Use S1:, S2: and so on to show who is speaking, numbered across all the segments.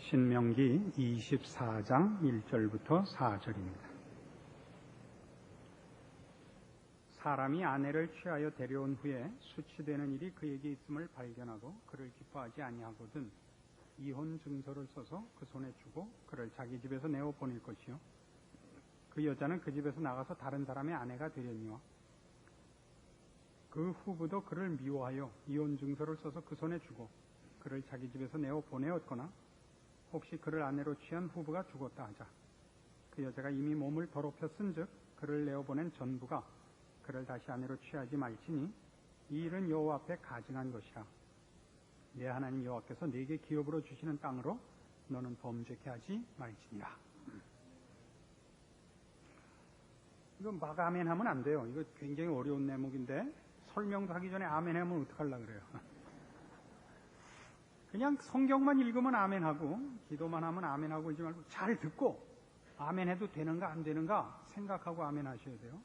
S1: 신명기 24장 1절부터 4절입니다. 사람이 아내를 취하여 데려온 후에 수치되는 일이 그에게 있음을 발견하고 그를 기뻐하지 아니하거든 이혼 증서를 써서 그 손에 주고 그를 자기 집에서 내어 보낼 것이요, 그 여자는 그 집에서 나가서 다른 사람의 아내가 되려니와 그 후부도 그를 미워하여 이혼 증서를 써서 그 손에 주고 그를 자기 집에서 내어 보내었거나 혹시 그를 아내로 취한 후부가 죽었다 하자 그 여자가 이미 몸을 더럽혀 쓴즉 그를 내어 보낸 전부가 그를 다시 아내로 취하지 말지니 이 일은 여호와 앞에 가증한 것이라. 내 하나님 여호와께서 네게 기업으로 주시는 땅으로 너는 범죄케 하지 말지니라. 이거 막 아멘 하면 안 돼요. 이거 굉장히 어려운 내목인데 설명도 하기 전에 아멘 하면 어떡하려고 그래요. 그냥 성경만 읽으면 아멘하고 기도만 하면 아멘하고 이러지 말고 잘 듣고 아멘해도 되는가 안 되는가 생각하고 아멘하셔야 돼요.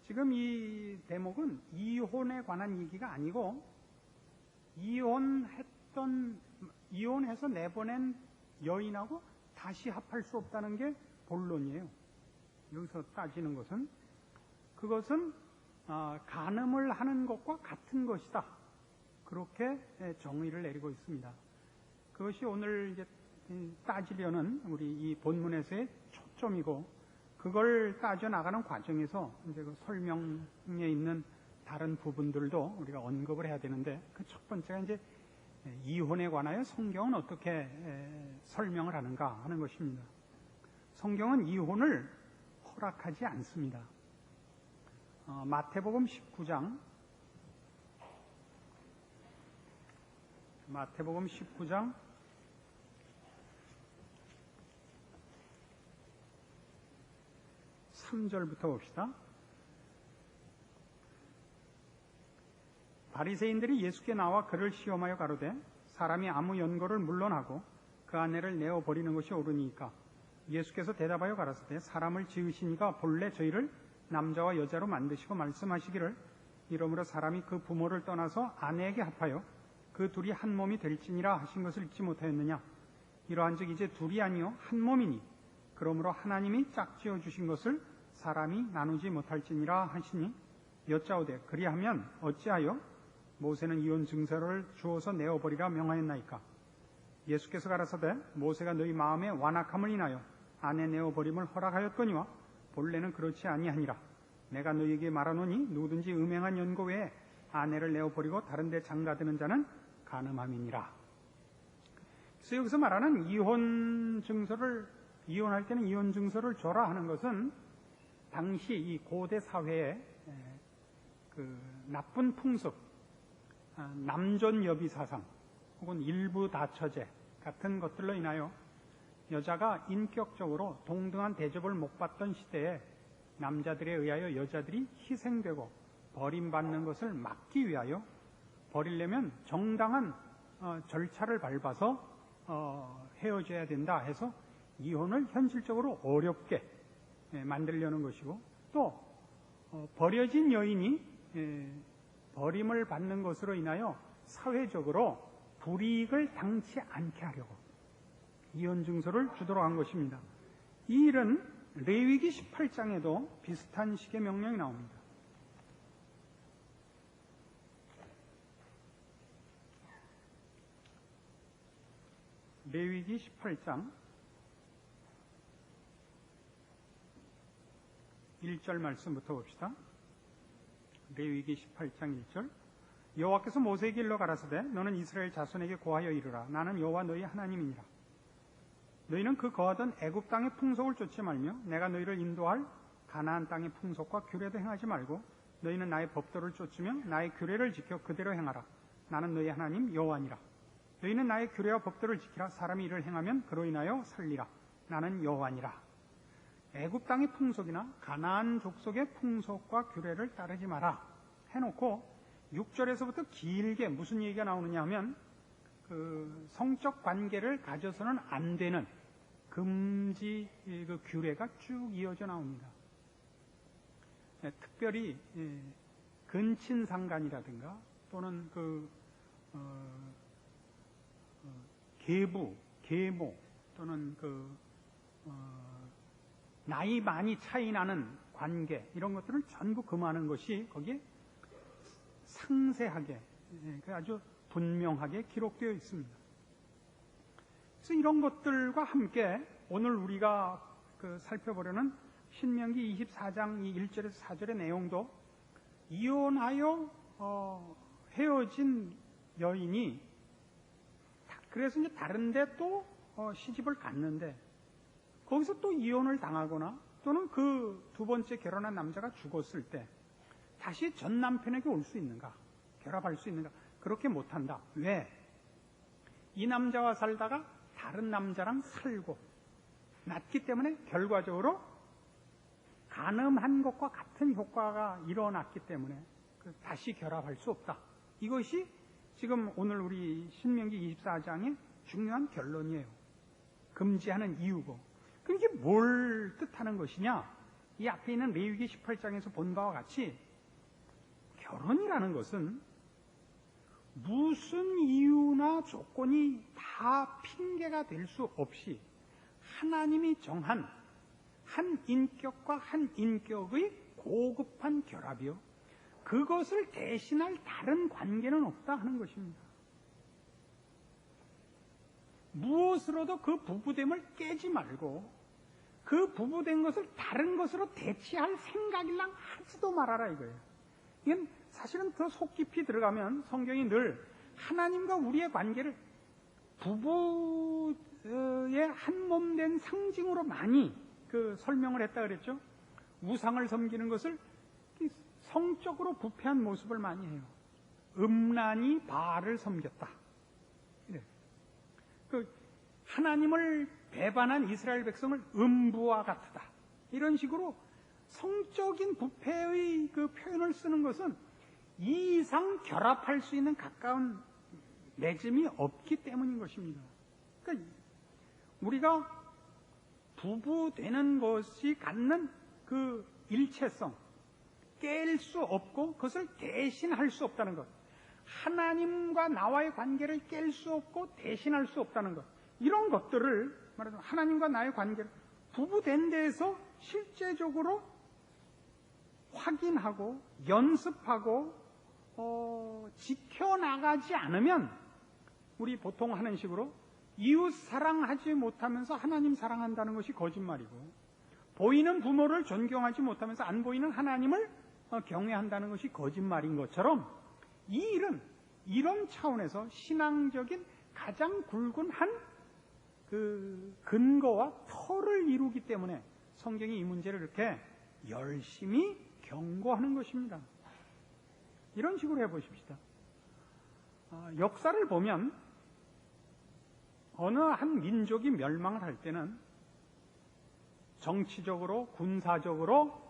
S1: 지금 이 대목은 이혼에 관한 얘기가 아니고 이혼해서 내보낸 여인하고 다시 합할 수 없다는 게 본론이에요. 여기서 따지는 것은 그것은 간음을 하는 것과 같은 것이다. 그렇게 정의를 내리고 있습니다. 그것이 오늘 이제 따지려는 우리 이 본문에서의 초점이고, 그걸 따져 나가는 과정에서 이제 그 설명에 있는 다른 부분들도 우리가 언급을 해야 되는데, 그 첫 번째가 이제 이혼에 관하여 성경은 어떻게 설명을 하는가 하는 것입니다. 성경은 이혼을 허락하지 않습니다. 마태복음 19장 3절부터 봅시다. 바리새인들이 예수께 나와 그를 시험하여 가로되 사람이 아무 연고를 물론하고 그 아내를 내어 버리는 것이 옳으니까? 예수께서 대답하여 가라사대 사람을 지으시니가 본래 저희를 남자와 여자로 만드시고 말씀하시기를 이러므로 사람이 그 부모를 떠나서 아내에게 합하여 그 둘이 한 몸이 될지니라 하신 것을 잊지 못하였느냐? 이러한즉 이제 둘이 아니요 한 몸이니 그러므로 하나님이 짝지어 주신 것을 사람이 나누지 못할지니라 하시니, 여짜오되 그리하면 어찌하여 모세는 이혼 증서를 주어서 내어버리라 명하였나이까? 예수께서 가라사대 모세가 너희 마음의 완악함을 인하여 아내 내어버림을 허락하였거니와 본래는 그렇지 아니하니라. 내가 너희에게 말하노니 누구든지 음행한 연고 외에 아내를 내어버리고 다른 데 장가드는 자는 간음함이니라. 그래서 여기서 말하는 이혼할 때는 이혼 증서를 줘라 하는 것은 당시 이 고대 사회의 그 나쁜 풍습, 남존여비 사상 혹은 일부 다처제 같은 것들로 인하여 여자가 인격적으로 동등한 대접을 못 받던 시대에 남자들에 의하여 여자들이 희생되고 버림받는 것을 막기 위하여 버리려면 정당한 절차를 밟아서 헤어져야 된다 해서 이혼을 현실적으로 어렵게 만들려는 것이고, 또 버려진 여인이 버림을 받는 것으로 인하여 사회적으로 불이익을 당치 않게 하려고 이혼 증서를 주도록 한 것입니다. 이 일은 레위기 18장에도 비슷한 식의 명령이 나옵니다. 레위기 18장 1절 말씀부터 봅시다. 레위기 18장 1절. 여호와께서 모세에게 일러 가라사대 너는 이스라엘 자손에게 고하여 이르라. 나는 여호와 너희 하나님이니라. 너희는 그 거하던 애굽 땅의 풍속을 쫓지 말며 내가 너희를 인도할 가나안 땅의 풍속과 규례도 행하지 말고 너희는 나의 법도를 쫓으며 나의 규례를 지켜 그대로 행하라. 나는 너희 하나님 여호와니라. 너희는 나의 규례와 법도를 지키라. 사람이 이를 행하면 그로 인하여 살리라. 나는 여호와니라. 애굽 땅의 풍속이나 가나안 족속의 풍속과 규례를 따르지 마라 해놓고 6절에서부터 길게 무슨 얘기가 나오느냐 하면 그 성적 관계를 가져서는 안 되는 금지 그 규례가 쭉 이어져 나옵니다. 특별히 근친상간이라든가 또는 그 계모 또는 나이 많이 차이 나는 관계 이런 것들을 전부 금하는 것이 거기에 상세하게 아주 분명하게 기록되어 있습니다. 그래서 이런 것들과 함께 오늘 우리가 살펴보려는 신명기 24장 1절에서 4절의 내용도 이혼하여 헤어진 여인이 그래서 이제 다른데 또 시집을 갔는데 거기서 또 이혼을 당하거나 또는 그 두 번째 결혼한 남자가 죽었을 때 다시 전 남편에게 올 수 있는가? 결합할 수 있는가? 그렇게 못한다. 왜? 이 남자와 살다가 다른 남자랑 살고 났기 때문에 결과적으로 간음한 것과 같은 효과가 일어났기 때문에 다시 결합할 수 없다. 이것이 지금 오늘 우리 신명기 24장의 중요한 결론이에요. 금지하는 이유고. 그럼 이게 뭘 뜻하는 것이냐? 이 앞에 있는 레위기 18장에서 본 바와 같이 결혼이라는 것은 무슨 이유나 조건이 다 핑계가 될 수 없이 하나님이 정한 한 인격과 한 인격의 고급한 결합이요. 그것을 대신할 다른 관계는 없다 하는 것입니다. 무엇으로도 그 부부됨을 깨지 말고 그 부부된 것을 다른 것으로 대체할 생각일랑 하지도 말아라 이거예요. 이건 사실은 더 속 깊이 들어가면 성경이 늘 하나님과 우리의 관계를 부부의 한 몸 된 상징으로 많이 설명을 했다 그랬죠. 우상을 섬기는 것을 성적으로 부패한 모습을 많이 해요. 음란이 바알을 섬겼다. 하나님을 배반한 이스라엘 백성을 음부와 같다. 이런 식으로 성적인 부패의 표현을 쓰는 것은 이 이상 결합할 수 있는 가까운 맺음이 없기 때문인 것입니다. 그러니까 우리가 부부 되는 것이 갖는 그 일체성, 깰 수 없고 그것을 대신할 수 없다는 것. 하나님과 나와의 관계를 깰 수 없고 대신할 수 없다는 것. 이런 것들을 말하자면 하나님과 나의 관계를 부부된 데에서 실제적으로 확인하고 연습하고 지켜나가지 않으면 우리 보통 하는 식으로 이웃 사랑하지 못하면서 하나님 사랑한다는 것이 거짓말이고 보이는 부모를 존경하지 못하면서 안 보이는 하나님을 경외한다는 것이 거짓말인 것처럼 이 일은 이런 차원에서 신앙적인 가장 굵은 한 근거와 터를 이루기 때문에 성경이 이 문제를 이렇게 열심히 경고하는 것입니다. 이런 식으로 해보십시다. 역사를 보면 어느 한 민족이 멸망을 할 때는 정치적으로 군사적으로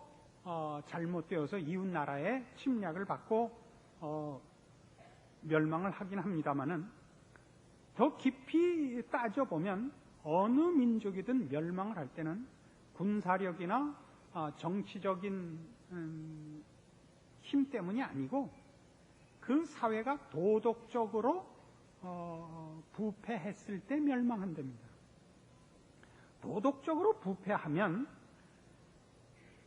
S1: 잘못되어서 이웃 나라의 침략을 받고 멸망을 하긴 합니다마는 더 깊이 따져보면 어느 민족이든 멸망을 할 때는 군사력이나 정치적인 힘 때문이 아니고 그 사회가 도덕적으로 부패했을 때 멸망한답니다. 도덕적으로 부패하면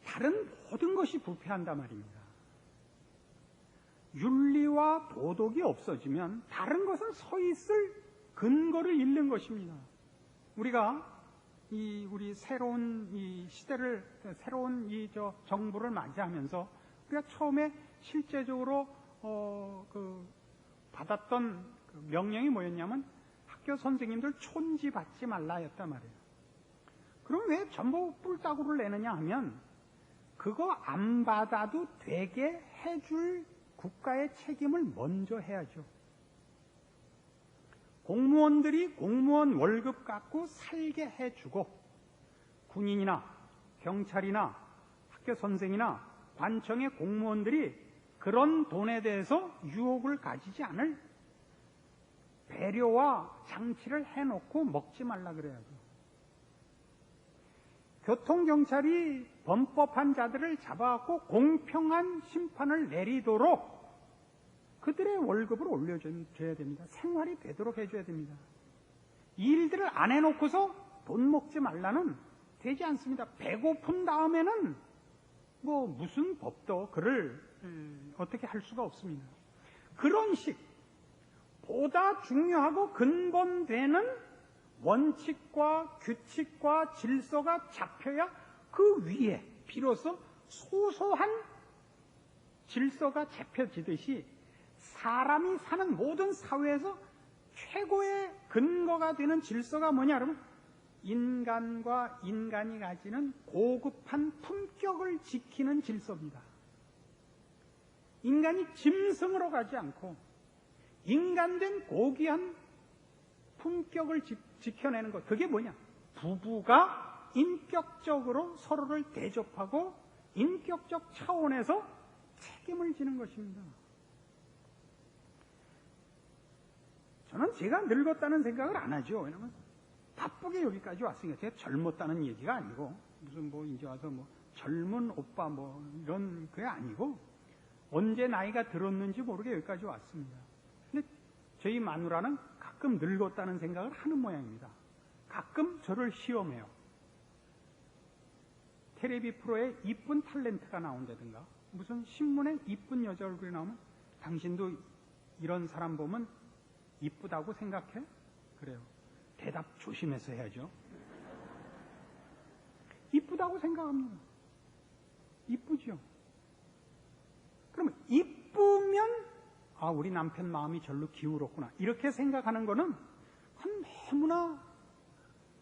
S1: 다른 모든 것이 부패한단 말입니다. 윤리와 도덕이 없어지면 다른 것은 서 있을 근거를 잃는 것입니다. 우리가 우리 새로운 이 시대를 새로운 정부를 맞이하면서 우리가 처음에 실제적으로 받았던 명령이 뭐였냐면 학교 선생님들 촌지 받지 말라였단 말이에요. 그럼 왜 전부 뿔따구를 내느냐 하면 그거 안 받아도 되게 해줄 국가의 책임을 먼저 해야죠. 공무원들이 공무원 월급 갖고 살게 해주고 군인이나 경찰이나 학교 선생이나 관청의 공무원들이 그런 돈에 대해서 유혹을 가지지 않을 배려와 장치를 해놓고 먹지 말라 그래야죠. 교통경찰이 범법한 자들을 잡아갖고 공평한 심판을 내리도록 그들의 월급을 올려줘야 됩니다. 생활이 되도록 해줘야 됩니다. 이 일들을 안 해놓고서 돈 먹지 말라는 되지 않습니다. 배고픈 다음에는 뭐 무슨 법도 그를 어떻게 할 수가 없습니다. 그런 식 보다 중요하고 근본되는 원칙과 규칙과 질서가 잡혀야 그 위에 비로소 소소한 질서가 잡혀지듯이 사람이 사는 모든 사회에서 최고의 근거가 되는 질서가 뭐냐 그러면 인간과 인간이 가지는 고급한 품격을 지키는 질서입니다. 인간이 짐승으로 가지 않고 인간된 고귀한 품격을 지켜내는 것, 그게 뭐냐? 부부가 인격적으로 서로를 대접하고 인격적 차원에서 책임을 지는 것입니다. 저는 제가 늙었다는 생각을 안 하죠. 왜냐하면 바쁘게 여기까지 왔으니까. 제가 젊었다는 얘기가 아니고 무슨 뭐 이제 와서 뭐 젊은 오빠 뭐 이런 그게 아니고 언제 나이가 들었는지 모르게 여기까지 왔습니다. 근데 저희 마누라는 가끔 늙었다는 생각을 하는 모양입니다. 가끔 저를 시험해요. 텔레비 프로에 이쁜 탤런트가 나온다든가 무슨 신문에 이쁜 여자 얼굴이 나오면 당신도 이런 사람 보면 이쁘다고 생각해? 그래요. 대답 조심해서 해야죠. 이쁘다고 생각합니다. 이쁘죠. 그러면 이쁘면 아 우리 남편 마음이 절로 기울었구나 이렇게 생각하는 거는 너무나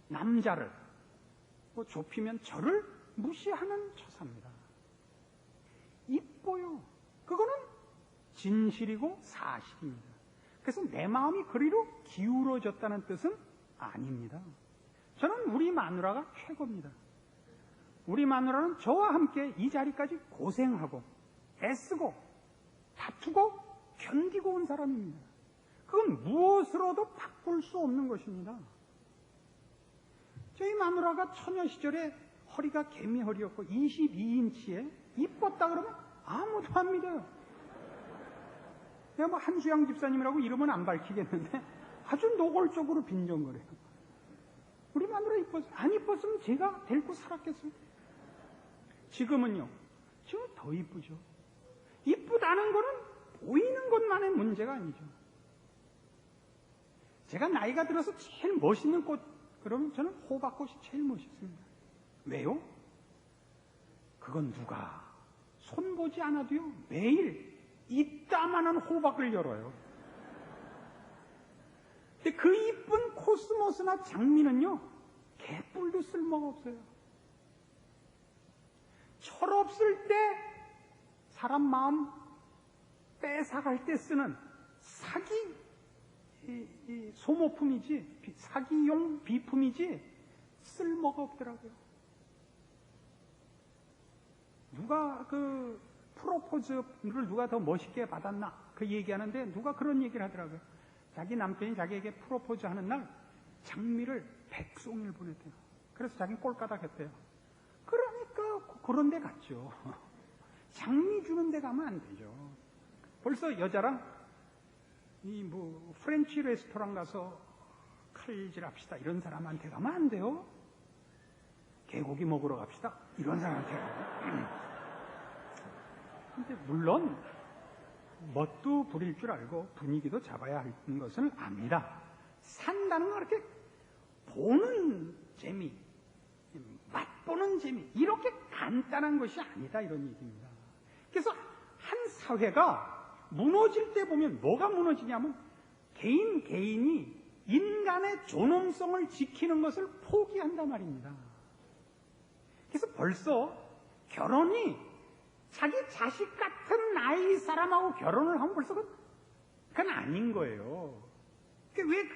S1: 남자를 뭐 좁히면 저를 무시하는 처사입니다. 이뻐요. 그거는 진실이고 사실입니다. 그래서 내 마음이 그리로 기울어졌다는 뜻은 아닙니다. 저는 우리 마누라가 최고입니다. 우리 마누라는 저와 함께 이 자리까지 고생하고 애쓰고 다투고 견디고 온 사람입니다. 그건 무엇으로도 바꿀 수 없는 것입니다. 저희 마누라가 처녀 시절에 허리가 개미 허리였고 22인치에 이뻤다 그러면 아무도 안 믿어요. 내가 뭐 한수양 집사님이라고 이름은 안 밝히겠는데 아주 노골적으로 빈정거려요. 우리 마누라 이뻤어요. 안 이뻤으면 제가 데리고 살았겠어요. 지금은요. 지금 더 이쁘죠. 이쁘다는 거는 보이는 것만의 문제가 아니죠. 제가 나이가 들어서 제일 멋있는 꽃 그러면 저는 호박꽃이 제일 멋있습니다. 왜요? 그건 누가 손보지 않아도요 매일 이따만한 호박을 열어요. 근데 그 이쁜 코스모스나 장미는요 개뿔도 쓸모가 없어요. 철없을 때 사람 마음 뺏어갈 때 쓰는 사기 소모품이지 사기용 비품이지 쓸모가 없더라고요. 누가 그 프로포즈를 누가 더 멋있게 받았나 그 얘기하는데 누가 그런 얘기를 하더라고요. 자기 남편이 자기에게 프로포즈 하는 날 장미를 100송이를 보냈대요. 그래서 자기는 꼴까닥 했대요. 그러니까 그런 데 갔죠. 장미 주는 데 가면 안 되죠. 벌써 여자랑 이 뭐 프렌치 레스토랑 가서 칼질 합시다 이런 사람한테 가면 안 돼요. 개고기 먹으러 갑시다 이런 사람한테 가요. 근데 물론 멋도 부릴 줄 알고 분위기도 잡아야 하는 것을 압니다. 산다는 건 그렇게 보는 재미, 맛보는 재미 이렇게 간단한 것이 아니다 이런 얘기입니다. 그래서 한 사회가 무너질 때 보면 뭐가 무너지냐면 개인이 인간의 존엄성을 지키는 것을 포기한단 말입니다. 그래서 벌써 결혼이 자기 자식 같은 나이 사람하고 결혼을 하면 벌써 그건 아닌 거예요. 왜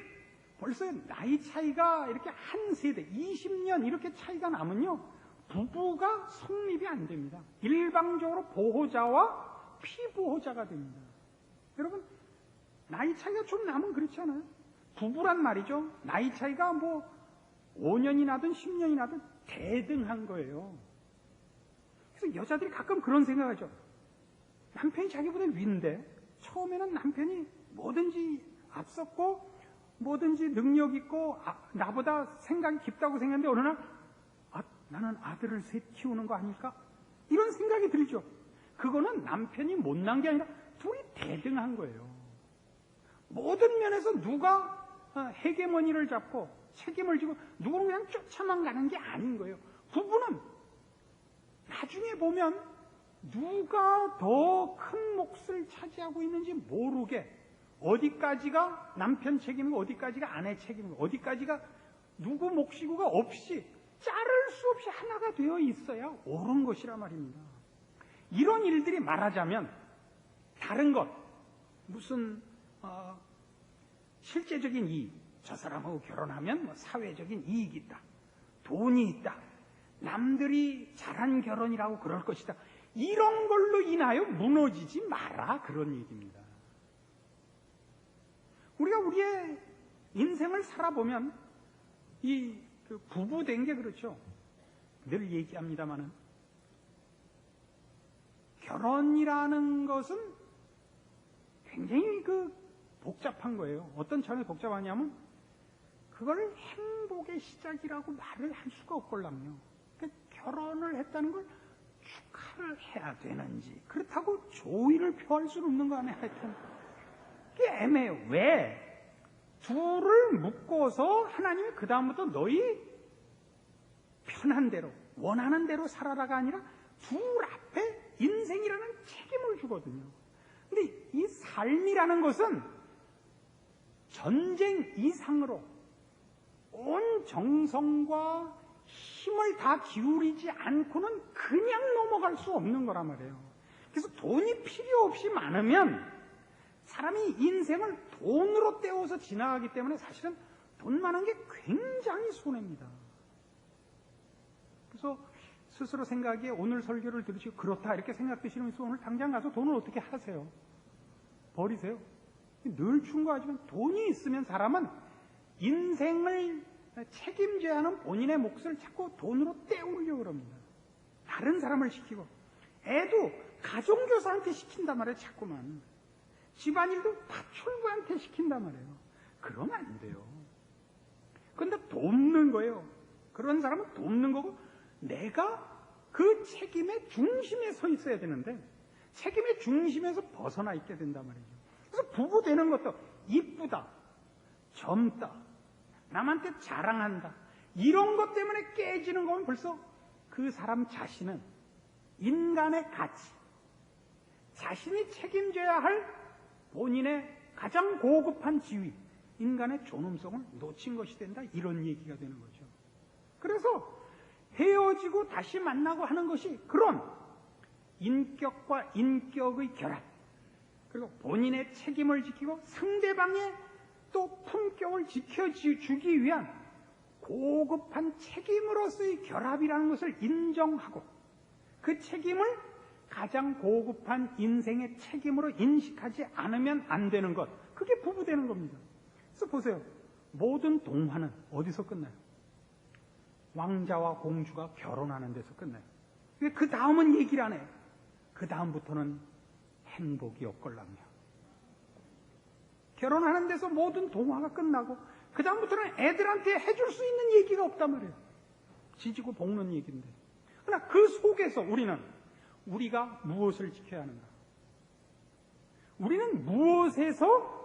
S1: 벌써 나이 차이가 이렇게 한 세대 20년 이렇게 차이가 나면요 부부가 성립이 안 됩니다. 일방적으로 보호자와 피보호자가 됩니다. 여러분 나이 차이가 좀 나면 그렇지 않아요? 부부란 말이죠. 나이 차이가 뭐 5년이 나든 10년이 나든 대등한 거예요. 그래서 여자들이 가끔 그런 생각하죠. 남편이 자기보다 위인데 처음에는 남편이 뭐든지 앞섰고 뭐든지 능력 있고 나보다 생각이 깊다고 생각했는데 어느 날 나는 아들을 셋 키우는 거 아닐까? 이런 생각이 들죠. 그거는 남편이 못난 게 아니라 둘이 대등한 거예요. 모든 면에서 누가 헤게모니를 잡고 책임을 지고 누구는 그냥 쫓아만 가는 게 아닌 거예요. 부부는 나중에 보면 누가 더 큰 몫을 차지하고 있는지 모르게 어디까지가 남편 책임이고 어디까지가 아내 책임이고 어디까지가 누구 몫이고가 없이 자를 수 없이 하나가 되어 있어야 옳은 것이라 말입니다. 이런 일들이 말하자면 다른 것 무슨 실제적인 이익, 저 사람하고 결혼하면 뭐 사회적인 이익이 있다, 돈이 있다, 남들이 잘한 결혼이라고 그럴 것이다, 이런 걸로 인하여 무너지지 마라, 그런 얘기입니다. 우리가 우리의 인생을 살아보면 그 부부된 게 그렇죠. 늘 얘기합니다마는 결혼이라는 것은 굉장히 복잡한 거예요. 어떤 차원에서 복잡하냐면 그걸 행복의 시작이라고 말을 할 수가 없걸랑요. 그러니까 결혼을 했다는 걸 축하를 해야 되는지 그렇다고 조의를 표할 수는 없는 거 아니에요. 하여튼 그게 애매해요. 왜? 둘을 묶어서 하나님이 그 다음부터 너희 편한 대로 원하는 대로 살아라가 아니라 둘 앞에 인생이라는 책임을 주거든요. 근데 이 삶이라는 것은 전쟁 이상으로 온 정성과 힘을 다 기울이지 않고는 그냥 넘어갈 수 없는 거란 말이에요. 그래서 돈이 필요 없이 많으면 사람이 인생을 돈으로 때워서 지나가기 때문에 사실은 돈 많은 게 굉장히 손해입니다. 그래서 스스로 생각에 오늘 설교를 들으시고 그렇다 이렇게 생각되시면 오늘 당장 가서 돈을 어떻게 하세요? 버리세요? 늘 충고하지만 돈이 있으면 사람은 인생을 책임져야 하는 본인의 몫을 자꾸 돈으로 때우려고 합니다. 다른 사람을 시키고 애도 가정교사한테 시킨단 말이에요. 자꾸만 집안일도 파출부한테 시킨단 말이에요. 그러면 안 돼요. 그런데 돕는 거예요. 그런 사람은 돕는 거고 내가 그 책임의 중심에 서 있어야 되는데 책임의 중심에서 벗어나 있게 된단 말이죠. 그래서 부부 되는 것도 이쁘다, 젊다, 남한테 자랑한다 이런 것 때문에 깨지는 거면 벌써 그 사람 자신은 인간의 가치, 자신이 책임져야 할 본인의 가장 고급한 지위, 인간의 존엄성을 놓친 것이 된다, 이런 얘기가 되는 거죠. 그래서 헤어지고 다시 만나고 하는 것이 그런 인격과 인격의 결합, 그리고 본인의 책임을 지키고 상대방의 또 품격을 지켜주기 위한 고급한 책임으로서의 결합이라는 것을 인정하고 그 책임을 가장 고급한 인생의 책임으로 인식하지 않으면 안 되는 것, 그게 부부 되는 겁니다. 그래서 보세요. 모든 동화는 어디서 끝나요? 왕자와 공주가 결혼하는 데서 끝나요. 그 다음은 얘기를 안 해요. 그 다음부터는 행복이 없걸랑요. 결혼하는 데서 모든 동화가 끝나고 그 다음부터는 애들한테 해줄 수 있는 얘기가 없단 말이에요. 지지고 볶는 얘기인데. 그러나 그 속에서 우리가 무엇을 지켜야 하는가? 우리는 무엇에서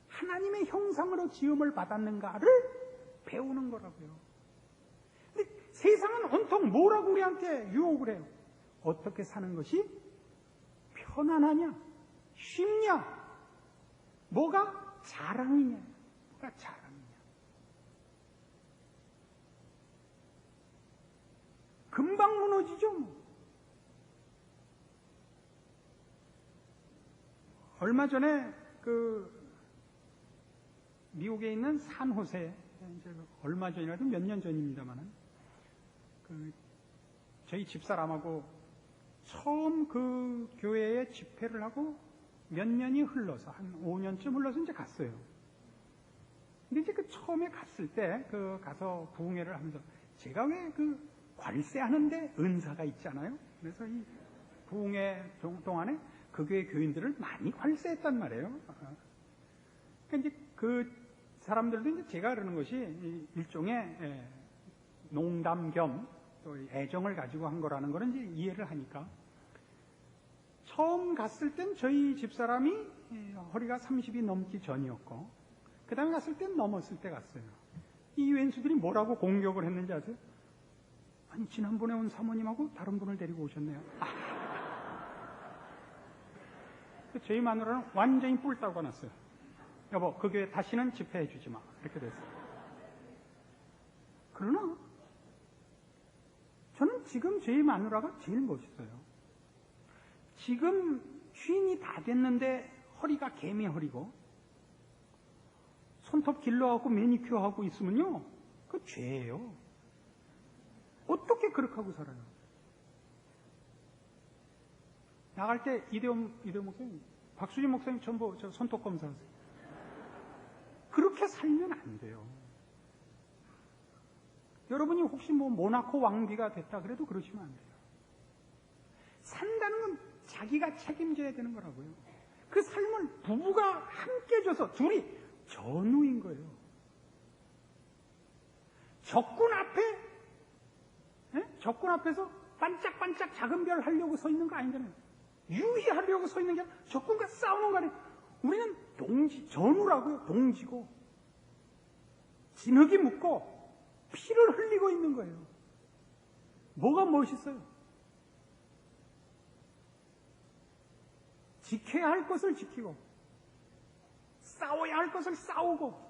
S1: 하나님의 형상으로 지음을 받았는가를 배우는 거라고요. 근데 세상은 온통 뭐라고 우리한테 유혹을 해요? 어떻게 사는 것이 편안하냐? 쉽냐? 뭐가 자랑이냐? 뭐가 자랑이냐? 금방 무너지죠, 뭐. 얼마 전에 미국에 있는 산호세, 이제 얼마 전이라도 몇 년 전입니다만은 저희 집사람하고 처음 그 교회에 집회를 하고 몇 년이 흘러서 한 5년쯤 흘러서 이제 갔어요. 근데 이제 처음에 갔을 때 가서 부흥회를 하면서 제가 왜 관세하는데 은사가 있잖아요. 그래서 이 부흥회 동안에 그 교회 교인들을 많이 관세했단 말이에요. 그러니까 이제 사람들도 이제 제가 그러는 것이 일종의 농담 겸 또 애정을 가지고 한 거라는 거는 이제 이해를 하니까, 처음 갔을 땐 저희 집사람이 허리가 30이 넘기 전이었고, 그 다음에 갔을 땐 넘었을 때 갔어요. 이 왼수들이 뭐라고 공격을 했는지 아세요? 아니, 지난번에 온 사모님하고 다른 분을 데리고 오셨네요. 저희 마누라는 완전히 뿔 따고 났어요. 여보, 그 교회 다시는 집회해 주지 마. 이렇게 됐어요. 그러나 저는 지금 저희 마누라가 제일 멋있어요. 지금 쉰이 다 됐는데 허리가 개미 허리고 손톱 길러갖고 매니큐어 하고 있으면요, 그거 죄예요. 어떻게 그렇게 하고 살아요? 나갈 때 이대원 목사님, 박수진 목사님 전부 저 손톱 검사하세요. 그렇게 살면 안 돼요. 여러분이 혹시 뭐 모나코 왕비가 됐다 그래도 그러시면 안 돼요. 산다는 건 자기가 책임져야 되는 거라고요. 그 삶을 부부가 함께 져서 둘이 전우인 거예요. 적군 앞에서 반짝반짝 작은 별 하려고 서 있는 거 아니잖아요. 유의하려고 서 있는 게 아니라 적군과 싸우는 거 아니에요. 우리는 전우라고요. 동지고 진흙이 묻고 피를 흘리고 있는 거예요. 뭐가 멋있어요? 지켜야 할 것을 지키고, 싸워야 할 것을 싸우고,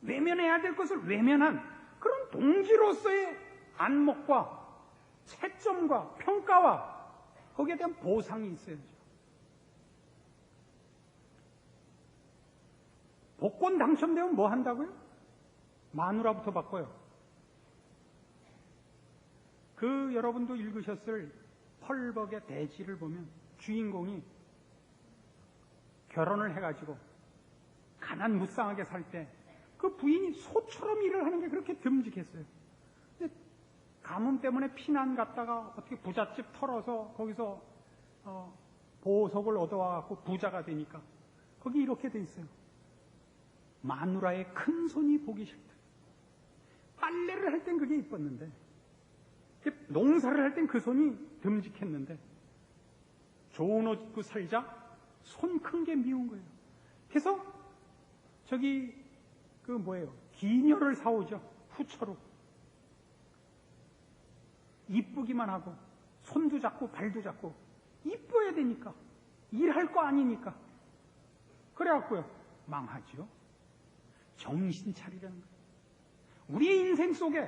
S1: 외면해야 될 것을 외면한 그런 동지로서의 안목과 채점과 평가와 거기에 대한 보상이 있어야죠. 복권 당첨되면 뭐 한다고요? 마누라부터 바꿔요. 그 여러분도 읽으셨을 펄벅의 대지를 보면 주인공이 결혼을 해가지고 가난 무쌍하게 살 때 그 부인이 소처럼 일을 하는 게 그렇게 듬직했어요. 근데 가뭄 때문에 피난 갔다가 어떻게 부잣집 털어서 거기서 보석을 얻어와갖고 부자가 되니까 거기 이렇게 돼 있어요. 마누라의 큰 손이 보기 싫다. 빨래를 할 땐 그게 이뻤는데, 농사를 할 땐 그 손이 듬직했는데, 좋은 옷 입고 살자 손 큰 게 미운 거예요. 그래서 기녀를 사오죠. 후처로. 이쁘기만 하고 손도 작고 발도 작고 이뻐야 되니까, 일할 거 아니니까. 그래갖고요, 망하죠. 정신 차리라는 거예요. 우리의 인생 속에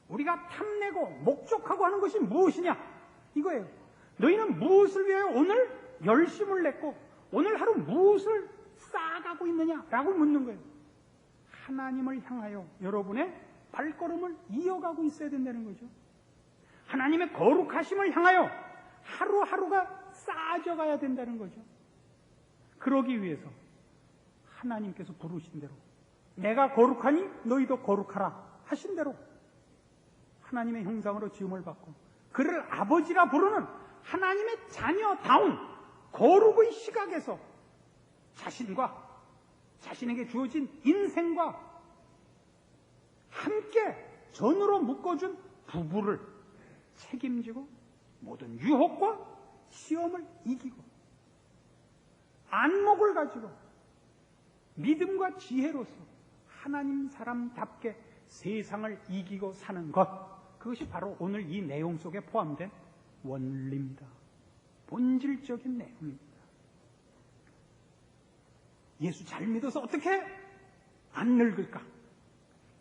S1: 우리가 탐내고 목적하고 하는 것이 무엇이냐, 이거예요. 너희는 무엇을 위하여 오늘 열심을 냈고 오늘 하루 무엇을 쌓아가고 있느냐라고 묻는 거예요. 하나님을 향하여 여러분의 발걸음을 이어가고 있어야 된다는 거죠. 하나님의 거룩하심을 향하여 하루하루가 쌓아져 가야 된다는 거죠. 그러기 위해서 하나님께서 부르신 대로, 내가 거룩하니 너희도 거룩하라 하신 대로 하나님의 형상으로 지음을 받고 그를 아버지라 부르는 하나님의 자녀다운 거룩의 시각에서 자신과 자신에게 주어진 인생과 함께 전으로 묶어준 부부를 책임지고 모든 유혹과 시험을 이기고 안목을 가지고 믿음과 지혜로서 하나님 사람답게 세상을 이기고 사는 것, 그것이 바로 오늘 이 내용 속에 포함된 원리입니다. 본질적인 내용입니다. 예수 잘 믿어서 어떻게 안 늙을까?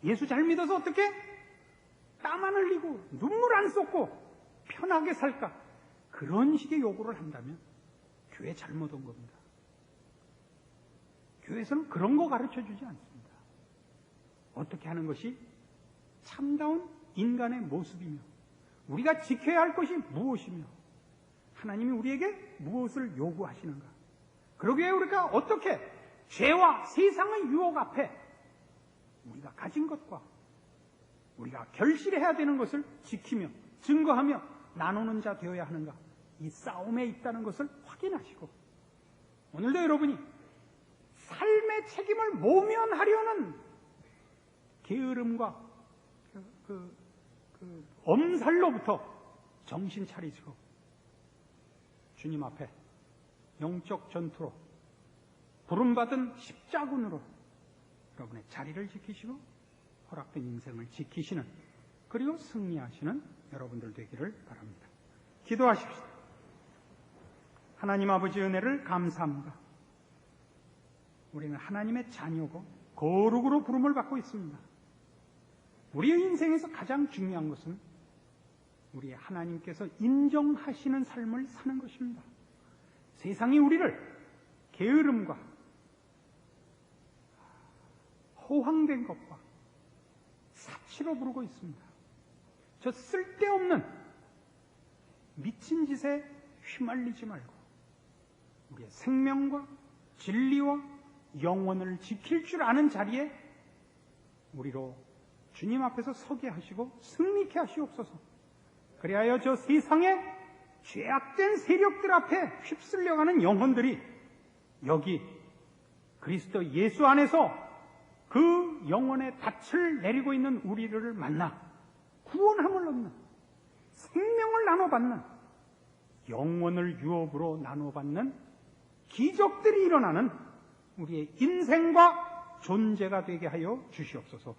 S1: 예수 잘 믿어서 어떻게 땀 안 흘리고 눈물 안 쏟고 편하게 살까? 그런 식의 요구를 한다면 교회 잘못 온 겁니다. 교회에서는 그런 거 가르쳐주지 않습니다. 어떻게 하는 것이 참다운 인간의 모습이며 우리가 지켜야 할 것이 무엇이며 하나님이 우리에게 무엇을 요구하시는가, 그러기에 우리가 어떻게 죄와 세상의 유혹 앞에 우리가 가진 것과 우리가 결실해야 되는 것을 지키며 증거하며 나누는 자 되어야 하는가, 이 싸움에 있다는 것을 확인하시고, 오늘도 여러분이 삶의 책임을 모면하려는 게으름과 엄살로부터 정신 차리시고 주님 앞에 영적 전투로 부름받은 십자군으로 여러분의 자리를 지키시고 허락된 인생을 지키시는, 그리고 승리하시는 여러분들 되기를 바랍니다. 기도하십시다. 하나님 아버지 은혜를 감사합니다. 우리는 하나님의 자녀고 거룩으로 부름을 받고 있습니다. 우리의 인생에서 가장 중요한 것은 우리 하나님께서 인정하시는 삶을 사는 것입니다. 세상이 우리를 게으름과 허황된 것과 사치로 부르고 있습니다. 저 쓸데없는 미친 짓에 휘말리지 말고 우리의 생명과 진리와 영혼을 지킬 줄 아는 자리에 우리로 주님 앞에서 서게 하시고 승리케 하시옵소서. 그리하여 저 세상의 죄악된 세력들 앞에 휩쓸려가는 영혼들이 여기 그리스도 예수 안에서 그 영혼의 닻을 내리고 있는 우리를 만나 구원함을 얻는, 생명을 나눠받는, 영혼을 유업으로 나눠받는 기적들이 일어나는 우리의 인생과 존재가 되게 하여 주시옵소서.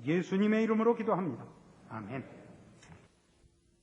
S1: 예수님의 이름으로 기도합니다. 아멘.